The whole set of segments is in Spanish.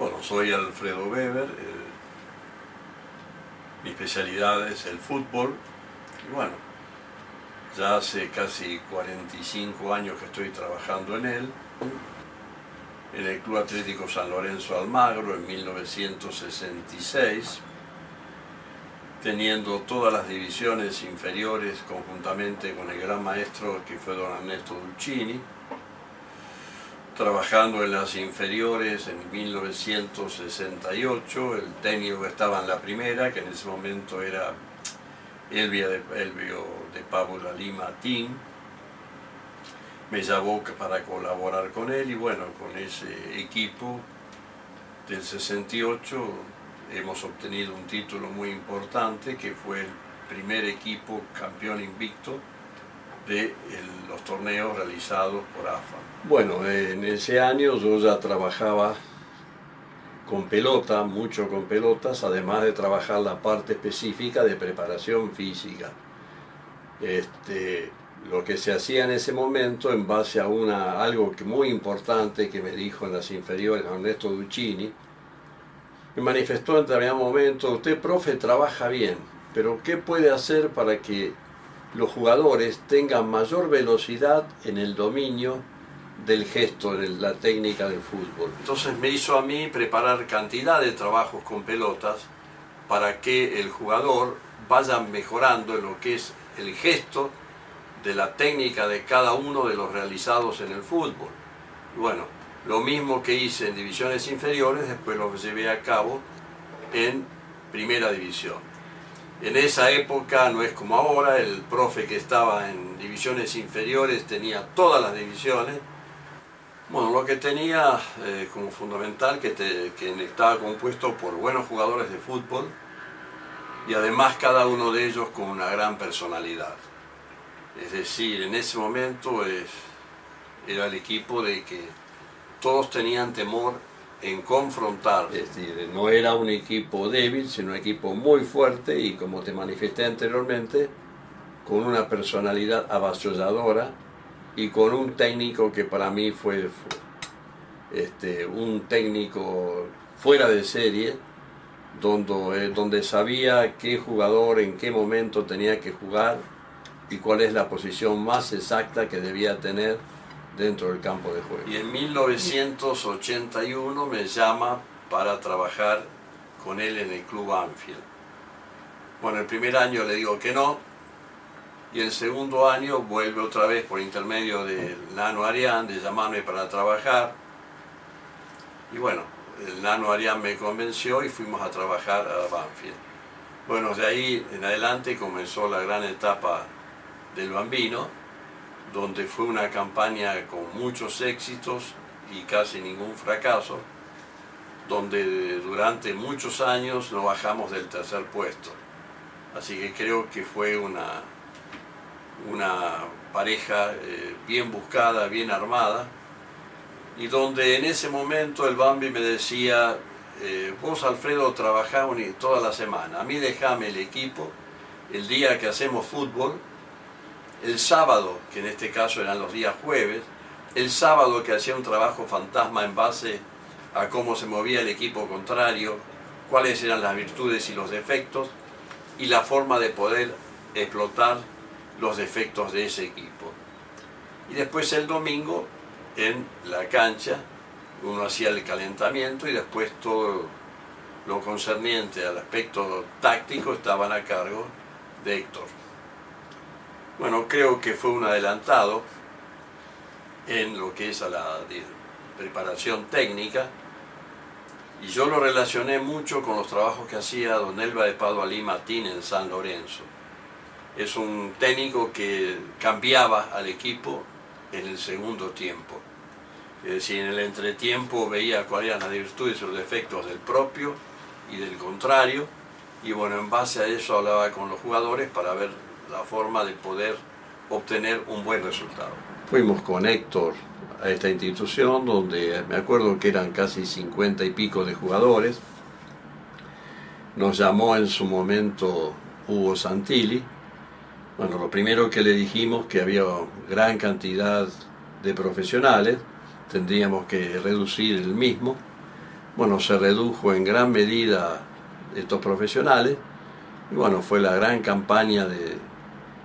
Bueno, soy Alfredo Weber, mi especialidad es el fútbol y bueno, ya hace casi 45 años que estoy trabajando en él, en el Club Atlético San Lorenzo Almagro en 1966, teniendo todas las divisiones inferiores conjuntamente con el gran maestro que fue don Ernesto Dulcini, trabajando en las inferiores en 1968, el técnico que estaba en la primera, que en ese momento era Elvio de Paula Lima Tin, me llamó para colaborar con él y bueno, con ese equipo del 68 hemos obtenido un título muy importante que fue el primer equipo campeón invicto de los torneos realizados por AFA. Bueno, en ese año yo ya trabajaba con pelota, mucho con pelotas, además de trabajar la parte específica de preparación física. Lo que se hacía en ese momento en base a algo muy importante que me dijo en las inferiores Ernesto Dulcini, me manifestó en determinado momento: usted, profe, trabaja bien, pero ¿qué puede hacer para que los jugadores tengan mayor velocidad en el dominio del gesto, de la técnica del fútbol? Entonces me hizo a mí preparar cantidad de trabajos con pelotas para que el jugador vaya mejorando en lo que es el gesto de la técnica de cada uno de los realizados en el fútbol. Y bueno, lo mismo que hice en divisiones inferiores, después lo llevé a cabo en primera división. En esa época no es como ahora, el profe que estaba en divisiones inferiores tenía todas las divisiones. Bueno, lo que tenía como fundamental que estaba compuesto por buenos jugadores de fútbol y además cada uno de ellos con una gran personalidad. Es decir, en ese momento era el equipo de que todos tenían temor en confrontar. Es decir, no era un equipo débil, sino un equipo muy fuerte y, como te manifesté anteriormente, con una personalidad avasalladora y con un técnico que para mí fue un técnico fuera de serie, donde sabía qué jugador en qué momento tenía que jugar y cuál es la posición más exacta que debía tener dentro del campo de juego. Y en 1981 me llama para trabajar con él en el Club Banfield. Bueno, el primer año le digo que no, y el segundo año vuelve otra vez por intermedio del Nano Arián de llamarme para trabajar. Y bueno, el Nano Arián me convenció y fuimos a trabajar a Banfield. Bueno, de ahí en adelante comenzó la gran etapa del Bambino, donde fue una campaña con muchos éxitos y casi ningún fracaso, donde durante muchos años no bajamos del tercer puesto. Así que creo que fue una pareja bien buscada, bien armada, y donde en ese momento el Bambi me decía: vos, Alfredo, trabajás toda la semana, a mí dejame el equipo el día que hacemos fútbol, el sábado, que en este caso eran los días jueves, el sábado que hacía un trabajo fantasma en base a cómo se movía el equipo contrario, cuáles eran las virtudes y los defectos, y la forma de poder explotar los defectos de ese equipo. Y después el domingo, en la cancha, uno hacía el calentamiento y después todo lo concerniente al aspecto táctico estaban a cargo de Héctor. Bueno, creo que fue un adelantado en lo que es a la preparación técnica, y yo lo relacioné mucho con los trabajos que hacía don Elba de Paula Lima Tin en San Lorenzo. Es un técnico que cambiaba al equipo en el segundo tiempo. Es decir, en el entretiempo veía cuáles eran las virtudes y los defectos del propio y del contrario, y bueno, en base a eso hablaba con los jugadores para ver la forma de poder obtener un buen resultado. Fuimos con Héctor a esta institución, donde me acuerdo que eran casi 50 y pico de jugadores. Nos llamó en su momento Hugo Santilli. Bueno, lo primero que le dijimos que había gran cantidad de profesionales, tendríamos que reducir el mismo, bueno, se redujo en gran medida estos profesionales, y bueno, fue la gran campaña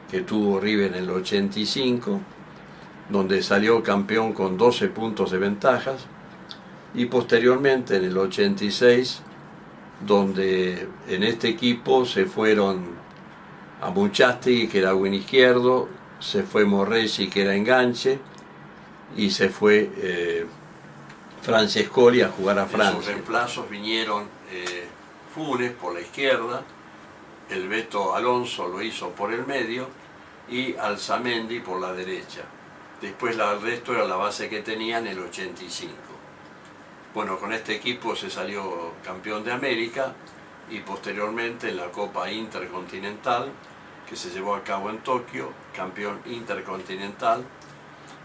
que tuvo River en el 85, donde salió campeón con 12 puntos de ventajas, y posteriormente en el 86, donde en este equipo se fueron a Muchasti, que era win izquierdo, se fue Morresi, que era enganche, y se fue Francescoli a jugar a Francia. En sus reemplazos vinieron Funes por la izquierda, el Beto Alonso lo hizo por el medio y Alzamendi por la derecha. Después el resto era la base que tenían en el 85. Bueno, con este equipo se salió campeón de América y posteriormente en la Copa Intercontinental, que se llevó a cabo en Tokio, campeón intercontinental,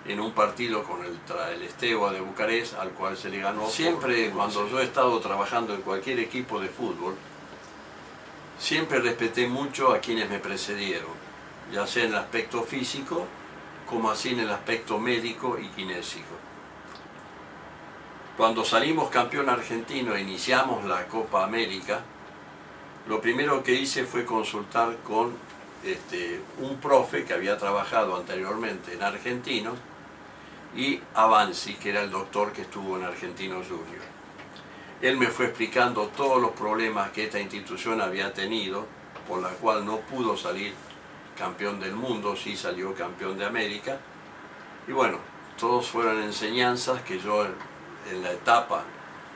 en un partido con el Steaua de Bucarest, al cual se le ganó. Siempre cuando yo he estado trabajando en cualquier equipo de fútbol, siempre respeté mucho a quienes me precedieron, ya sea en el aspecto físico, como así en el aspecto médico y kinésico. Cuando salimos campeón argentino e iniciamos la Copa América, lo primero que hice fue consultar con un profe que había trabajado anteriormente en Argentinos, y Avanzi, que era el doctor que estuvo en Argentinos Juniors. Él me fue explicando todos los problemas que esta institución había tenido, por la cual no pudo salir campeón del mundo, sí salió campeón de América. Y bueno, todos fueron enseñanzas que yo en la etapa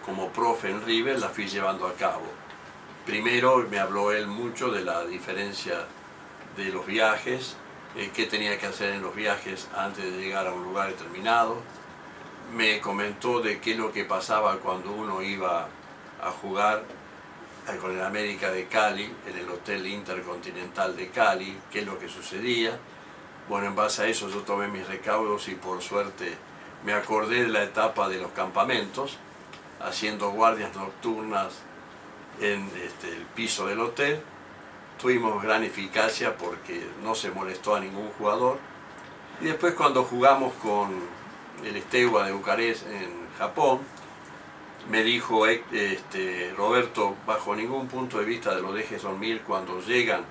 como profe en River la fui llevando a cabo. Primero me habló él mucho de la diferencia de los viajes, qué tenía que hacer en los viajes antes de llegar a un lugar determinado. Me comentó de qué es lo que pasaba cuando uno iba a jugar con el América de Cali, en el Hotel Intercontinental de Cali, qué es lo que sucedía. Bueno, en base a eso yo tomé mis recaudos y por suerte me acordé de la etapa de los campamentos, haciendo guardias nocturnas en el piso del hotel. Tuvimos gran eficacia porque no se molestó a ningún jugador. Y después cuando jugamos con el Steaua de Bucarest en Japón, me dijo Roberto, bajo ningún punto de vista lo dejes dormir cuando llegan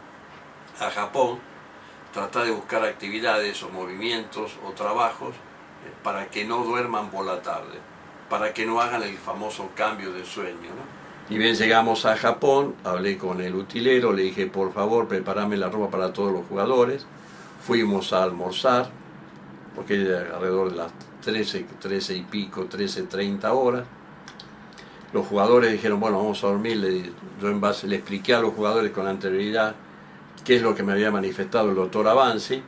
a Japón, trata de buscar actividades o movimientos o trabajos para que no duerman por la tarde, para que no hagan el famoso cambio de sueño, ¿no? Y bien, llegamos a Japón, hablé con el utilero, le dije, por favor, prepárame la ropa para todos los jugadores. Fuimos a almorzar, porque era alrededor de las 13 y pico, 13:30 horas. Los jugadores dijeron, bueno, vamos a dormir. Yo en base le expliqué a los jugadores con anterioridad qué es lo que me había manifestado el doctor Avanzi.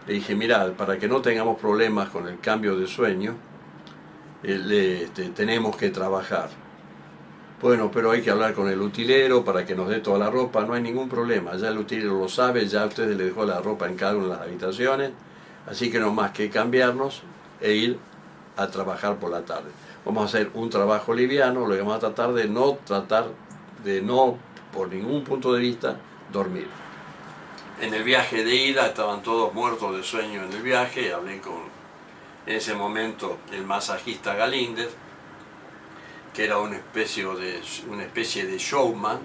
Le dije, mirad, para que no tengamos problemas con el cambio de sueño, tenemos que trabajar. Bueno, pero hay que hablar con el utilero para que nos dé toda la ropa, no hay ningún problema, ya el utilero lo sabe, ya ustedes le dejó la ropa en cada una de las habitaciones, así que no más que cambiarnos e ir a trabajar por la tarde. Vamos a hacer un trabajo liviano, lo que vamos a tratar de no, por ningún punto de vista, dormir. En el viaje de ida estaban todos muertos de sueño en el viaje, hablé con, en ese momento, el masajista Galíndez, que era una especie de showman,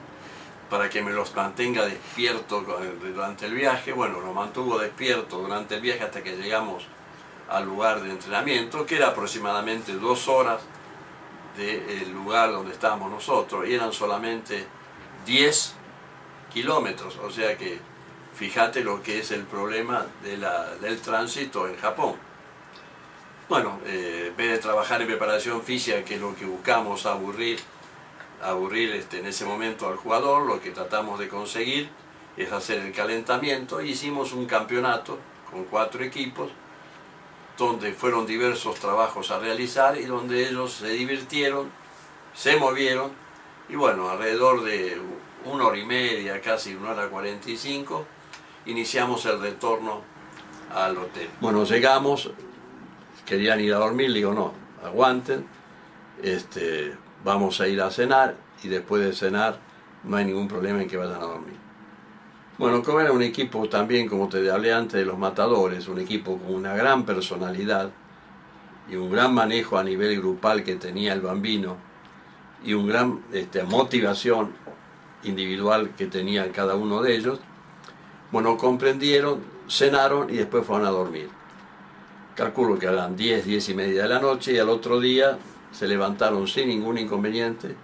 para que me los mantenga despierto durante el viaje. Bueno, nos mantuvo despierto durante el viaje hasta que llegamos al lugar de entrenamiento, que era aproximadamente 2 horas del lugar donde estábamos nosotros, y eran solamente 10 kilómetros, o sea que fíjate lo que es el problema del tránsito en Japón. Bueno, en vez de trabajar en preparación física, que es lo que buscamos, aburrir en ese momento al jugador, lo que tratamos de conseguir es hacer el calentamiento. Hicimos un campeonato con 4 equipos, donde fueron diversos trabajos a realizar y donde ellos se divirtieron, se movieron, y bueno, alrededor de 1 hora y media, casi 1 hora 45, iniciamos el retorno al hotel. Bueno, llegamos. Querían ir a dormir, le digo, no, aguanten, vamos a ir a cenar, y después de cenar no hay ningún problema en que vayan a dormir. Bueno, como era un equipo también, como te hablé antes, de los Matadores, un equipo con una gran personalidad y un gran manejo a nivel grupal que tenía el Bambino, y una gran motivación individual que tenía cada uno de ellos. Bueno, comprendieron, cenaron y después fueron a dormir. Calculo que eran 10, 10 y media de la noche, y al otro día se levantaron sin ningún inconveniente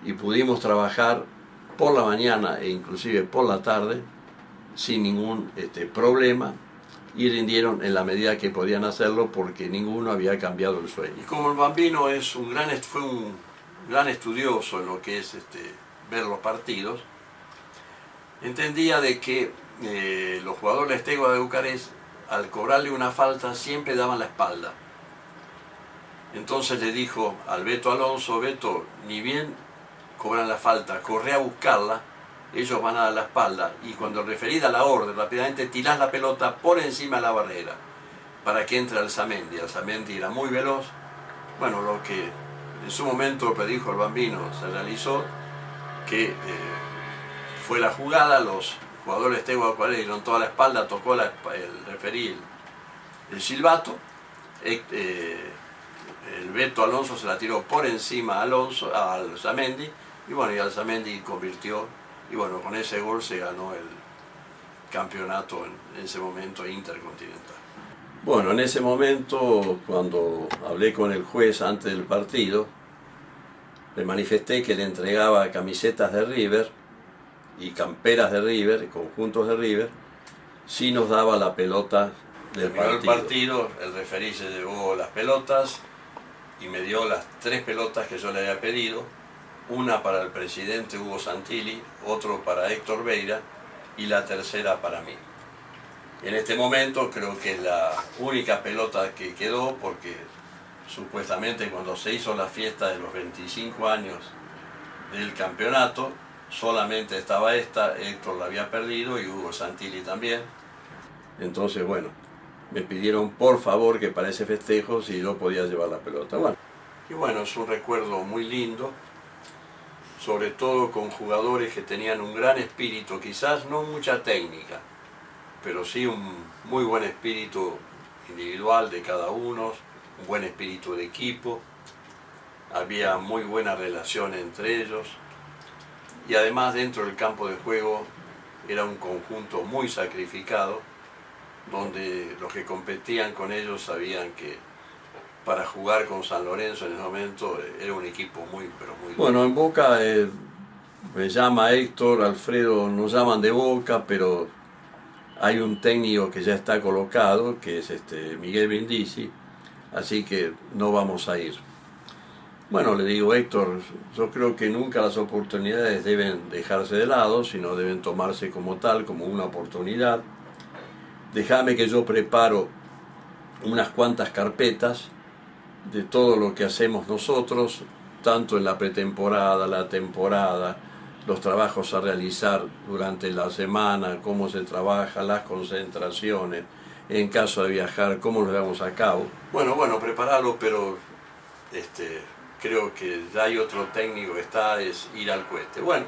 y pudimos trabajar por la mañana e inclusive por la tarde sin ningún problema, y rindieron en la medida que podían hacerlo porque ninguno había cambiado el sueño. Y como el Bambino fue un gran estudioso en lo que es ver los partidos, entendía de que los jugadores de Steaua de Bucarest, al cobrarle una falta, siempre daban la espalda. Entonces le dijo al Beto Alonso: Beto, ni bien cobran la falta, corre a buscarla, ellos van a dar la espalda, y cuando el referí da la orden, rápidamente tirás la pelota por encima de la barrera para que entre Alzamendi. Alzamendi era muy veloz. Bueno, lo que en su momento predijo el Bambino se realizó, que fue la jugada, los jugadores de Steaua de Bucarest dieron toda la espalda, tocó el referí el silbato, el Beto Alonso se la tiró por encima a Alzamendi, y bueno, y Alzamendi convirtió, y bueno, con ese gol se ganó el campeonato en ese momento intercontinental. Bueno, en ese momento, cuando hablé con el juez antes del partido, le manifesté que le entregaba camisetas de River y camperas de River, conjuntos de River, si nos daba la pelota del partido. El partido, el referí se llevó las pelotas y me dio las 3 pelotas que yo le había pedido, una para el presidente Hugo Santilli, otro para Héctor Beira y la tercera para mí. En este momento creo que es la única pelota que quedó, porque supuestamente cuando se hizo la fiesta de los 25 años del campeonato, solamente estaba esta, Héctor la había perdido y Hugo Santilli también. Entonces, bueno, me pidieron por favor que para ese festejo si yo podía llevar la pelota. Bueno, y bueno, es un recuerdo muy lindo, sobre todo con jugadores que tenían un gran espíritu, quizás no mucha técnica, pero sí un muy buen espíritu individual de cada uno, un buen espíritu de equipo, había muy buena relación entre ellos, y además dentro del campo de juego era un conjunto muy sacrificado, donde los que competían con ellos sabían que para jugar con San Lorenzo en ese momento era un equipo muy, pero muy bueno. Bueno, en Boca me llama Héctor, Alfredo, nos llaman de Boca, pero hay un técnico que ya está colocado, que es Miguel Brindisi, así que no vamos a ir. Bueno, le digo: Héctor, yo creo que nunca las oportunidades deben dejarse de lado, sino deben tomarse como tal, como una oportunidad. Déjame que yo preparo unas cuantas carpetas de todo lo que hacemos nosotros, tanto en la pretemporada, la temporada, los trabajos a realizar durante la semana, cómo se trabaja, las concentraciones, en caso de viajar, cómo lo llevamos a cabo. Bueno, prepararlo, pero creo que ya hay otro técnico que está, es ir al cohete. Bueno,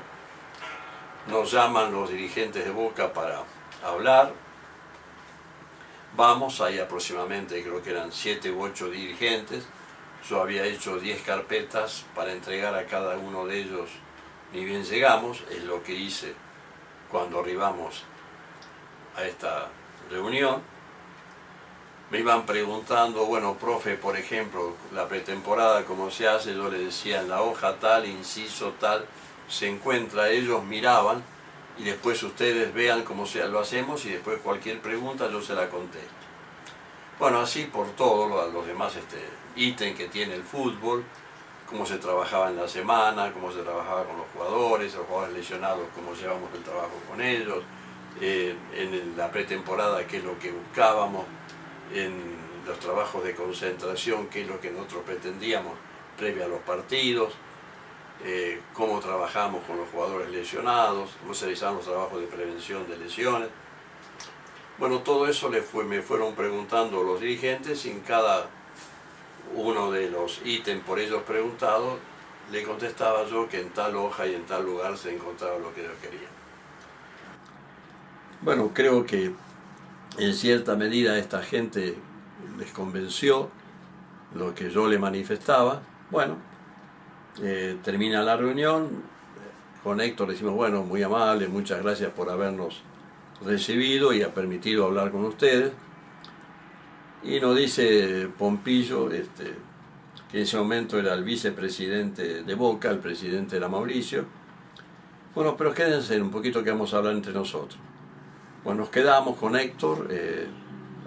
nos llaman los dirigentes de Boca para hablar. Vamos, hay aproximadamente, creo que eran 7 u 8 dirigentes. Yo había hecho 10 carpetas para entregar a cada uno de ellos, ni bien llegamos, es lo que hice cuando arribamos a esta reunión. Me iban preguntando: bueno, profe, por ejemplo, la pretemporada, ¿cómo se hace? Yo les decía: en la hoja tal, inciso tal, se encuentra. Ellos miraban y después ustedes vean cómo lo hacemos, y después cualquier pregunta yo se la contesto. Bueno, así por todos los demás ítems que tiene el fútbol, cómo se trabajaba en la semana, cómo se trabajaba con los jugadores lesionados, cómo llevamos el trabajo con ellos, en la pretemporada qué es lo que buscábamos, en los trabajos de concentración qué es lo que nosotros pretendíamos previo a los partidos, cómo trabajamos con los jugadores lesionados, cómo se realizaban los trabajos de prevención de lesiones. Bueno, todo eso me fueron preguntando los dirigentes, y en cada uno de los ítems por ellos preguntados le contestaba yo que en tal hoja y en tal lugar se encontraba lo que ellos querían. Bueno, creo que en cierta medida esta gente les convenció lo que yo le manifestaba. Bueno, termina la reunión, con Héctor decimos, bueno, muy amable, muchas gracias por habernos recibido y ha permitido hablar con ustedes. Y nos dice Pompillo, que en ese momento era el vicepresidente de Boca, el presidente era Mauricio, bueno, pero quédense un poquito que vamos a hablar entre nosotros. Bueno, nos quedamos con Héctor,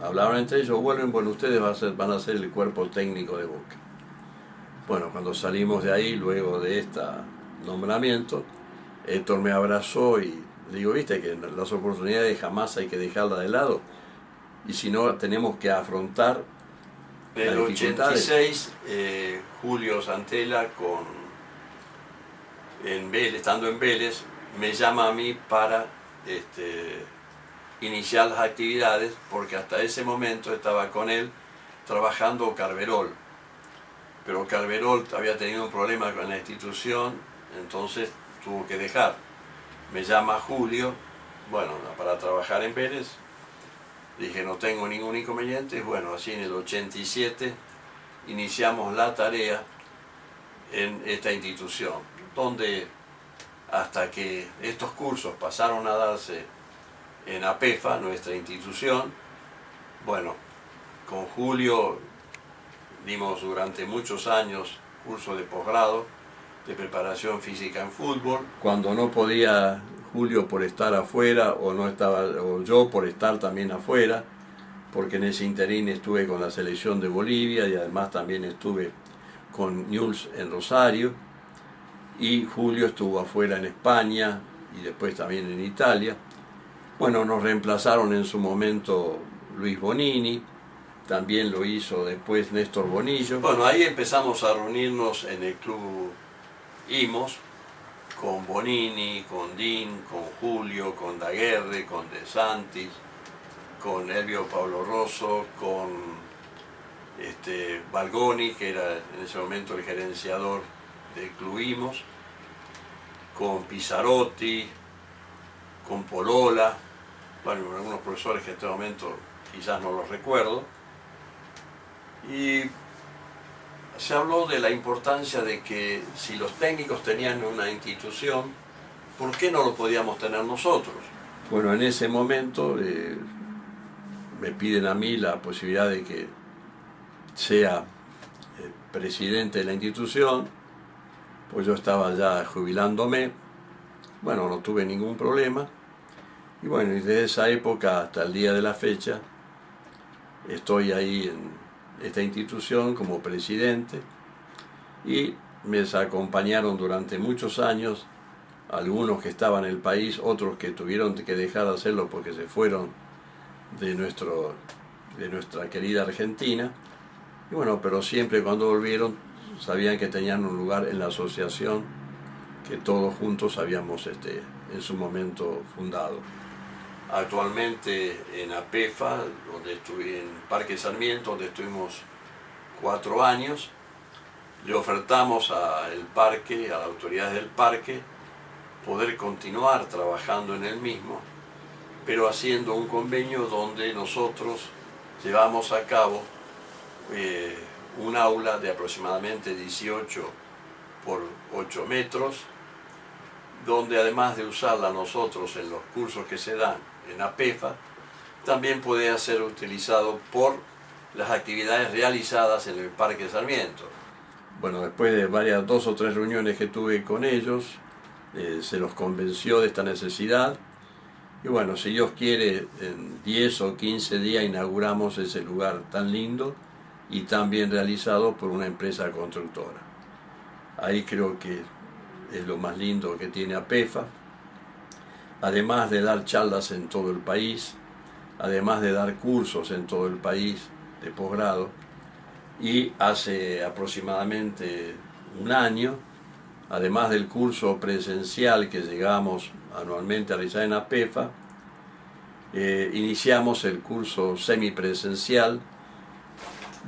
hablaron entre ellos, vuelven, bueno, ustedes van a ser el cuerpo técnico de Boca. Bueno, cuando salimos de ahí, luego de este nombramiento, Héctor me abrazó y le digo, viste que las oportunidades jamás hay que dejarlas de lado, y si no tenemos que afrontar en el 86, Julio Santella, estando en Vélez, me llama a mí para iniciar las actividades, porque hasta ese momento estaba con él trabajando Carverol, pero Carverol había tenido un problema con la institución, entonces tuvo que dejar. Me llama Julio, bueno, para trabajar en Vélez. Dije, no tengo ningún inconveniente. Bueno, así en el 87 iniciamos la tarea en esta institución, donde hasta que estos cursos pasaron a darse en APEFA, nuestra institución, bueno, con Julio dimos durante muchos años cursos de posgrado de preparación física en fútbol. Cuando no podía Julio por estar afuera, o yo por estar también afuera, porque en ese interín estuve con la selección de Bolivia y además también estuve con Newell's en Rosario, y Julio estuvo afuera en España y después también en Italia. Bueno, nos reemplazaron en su momento Luis Bonini, también lo hizo después Néstor Bonillo. Bueno, ahí empezamos a reunirnos en el club Imos, con Bonini, con Din, con Julio, con Daguerre, con De Santis, con Elvio Pablo Rosso, con Balgoni, que era en ese momento el gerenciador del Club Imos, con Pizzarotti, con Polola, bueno, algunos profesores que en este momento quizás no los recuerdo, y se habló de la importancia de que si los técnicos tenían una institución, ¿por qué no lo podíamos tener nosotros? Bueno, en ese momento me piden a mí la posibilidad de que sea presidente de la institución, pues yo estaba ya jubilándome, bueno, no tuve ningún problema, y bueno, y desde esa época hasta el día de la fecha estoy ahí en esta institución como presidente, y me acompañaron durante muchos años algunos que estaban en el país, otros que tuvieron que dejar de hacerlo porque se fueron de nuestra querida Argentina, y bueno, pero siempre cuando volvieron sabían que tenían un lugar en la asociación que todos juntos habíamos en su momento fundado. Actualmente en APEFA, donde estuve en Parque Sarmiento, donde estuvimos 4 años, le ofertamos al parque, a las autoridades del parque, poder continuar trabajando en el mismo, pero haciendo un convenio donde nosotros llevamos a cabo un aula de aproximadamente 18 por 8 metros, donde además de usarla nosotros en los cursos que se dan en APEFA, también puede ser utilizado por las actividades realizadas en el Parque Sarmiento. Bueno, después de 2 o 3 reuniones que tuve con ellos, se los convenció de esta necesidad, y bueno, si Dios quiere, en 10 o 15 días inauguramos ese lugar tan lindo y tan bien realizado por una empresa constructora. Ahí creo que es lo más lindo que tiene APEFA, además de dar charlas en todo el país, además de dar cursos en todo el país de posgrado, y hace aproximadamente un año, además del curso presencial que llegamos anualmente a realizar en APEFA, iniciamos el curso semipresencial,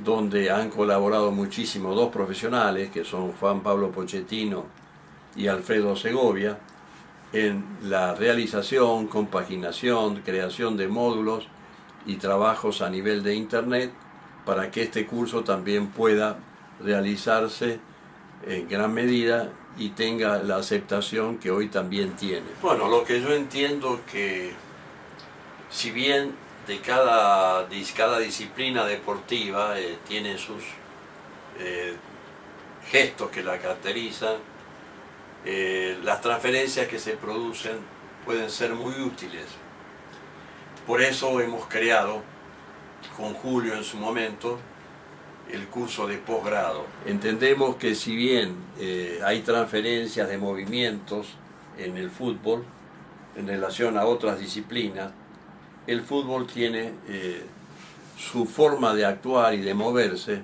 donde han colaborado muchísimo 2 profesionales, que son Juan Pablo Pochettino y Alfredo Segovia, en la realización, compaginación, creación de módulos y trabajos a nivel de internet, para que este curso también pueda realizarse en gran medida y tenga la aceptación que hoy también tiene. Bueno, lo que yo entiendo que si bien de cada disciplina deportiva tiene sus gestos que la caracterizan, las transferencias que se producen pueden ser muy útiles. Por eso hemos creado con Julio en su momento el curso de posgrado. Entendemos que si bien hay transferencias de movimientos en el fútbol en relación a otras disciplinas, el fútbol tiene su forma de actuar y de moverse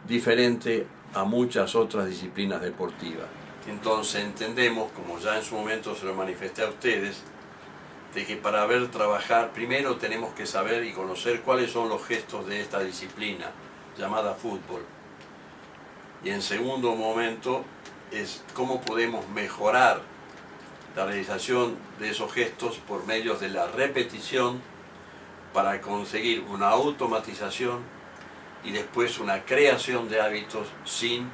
diferente a muchas otras disciplinas deportivas. Entonces entendemos, como ya en su momento se lo manifesté a ustedes, de que para ver trabajar, primero tenemos que saber y conocer cuáles son los gestos de esta disciplina llamada fútbol. Y en segundo momento es cómo podemos mejorar la realización de esos gestos por medio de la repetición para conseguir una automatización y después una creación de hábitos sin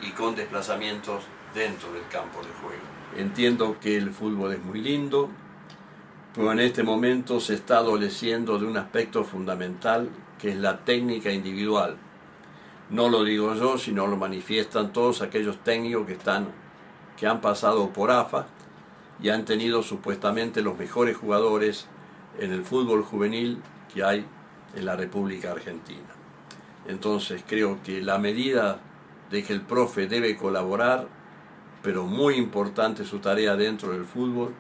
y con desplazamientos dentro del campo de juego. Entiendo que el fútbol es muy lindo, pero en este momento se está adoleciendo de un aspecto fundamental que es la técnica individual. No lo digo yo, sino lo manifiestan todos aquellos técnicos que han pasado por AFA y han tenido supuestamente los mejores jugadores en el fútbol juvenil que hay en la República Argentina. Entonces creo que la medida de que el profe debe colaborar, pero muy importante su tarea dentro del fútbol,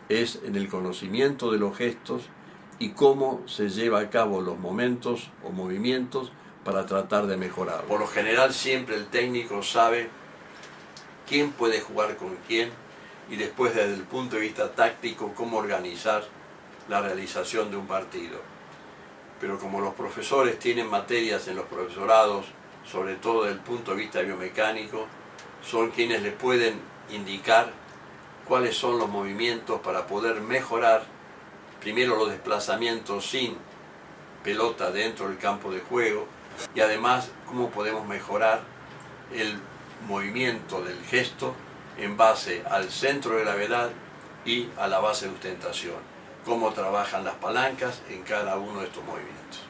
es en el conocimiento de los gestos y cómo se lleva a cabo los momentos o movimientos para tratar de mejorar. Por lo general siempre el técnico sabe quién puede jugar con quién y después desde el punto de vista táctico cómo organizar la realización de un partido. Pero como los profesores tienen materias en los profesorados, sobre todo desde el punto de vista biomecánico, son quienes le pueden indicar cuáles son los movimientos para poder mejorar primero los desplazamientos sin pelota dentro del campo de juego y además cómo podemos mejorar el movimiento del gesto en base al centro de gravedad y a la base de sustentación, cómo trabajan las palancas en cada uno de estos movimientos.